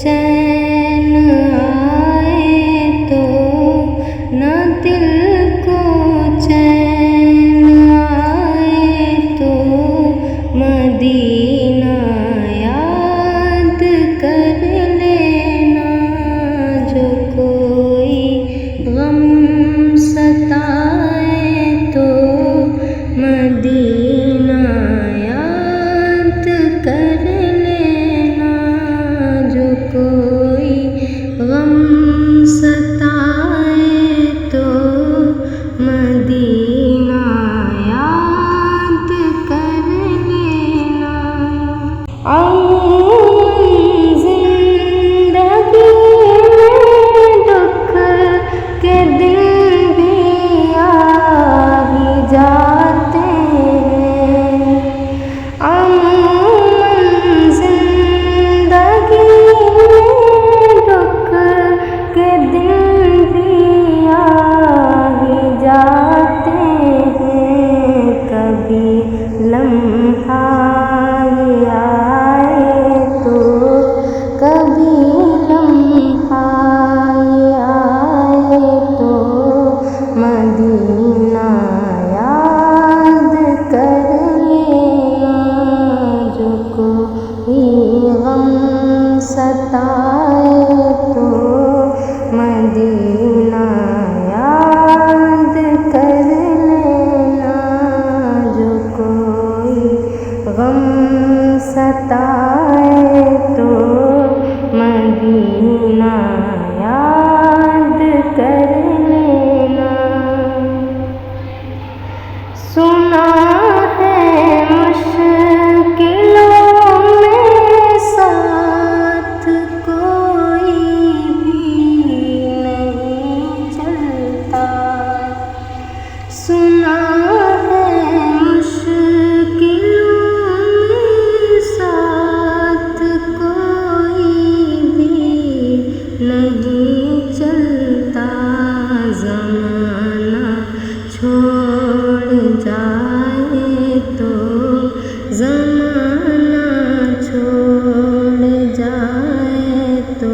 चैन आए तो न दिल को चैन आए तो मदीना याद कर लेना। जो कोई गम सताए तो मदीना याद कर लेना। जो कोई गम सताए तो मदीना याद कर लेना। जिंदगी में दुख के दिन भी आ ही जाते हैं। जिंदगी में दुख के दिन भी आ ही जाते हैं। कभी लम्हा आए तो कभी लम्हा आए तो मदीना याद कर लेना। जो कोई गम सताए तो मदीना याद कर लेना। जो कोई गम सताए तो मदीना याद कर लेना। सुना है मुश्किलों में साथ कोई भी नहीं चलता। सुना है मुश्किलों में साथ कोई भी नहीं चलता। ज़माना छोड़ जाए तो ज़माना छोड़ जाए तो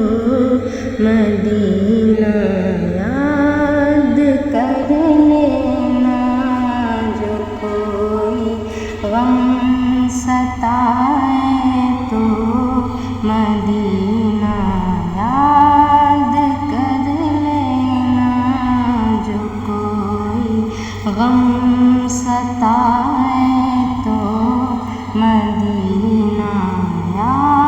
मदीना याद कर लेना। जो कोई गम सताए तो मदीना याद कर लेना। जो कोई गम सताए तो मदीना याद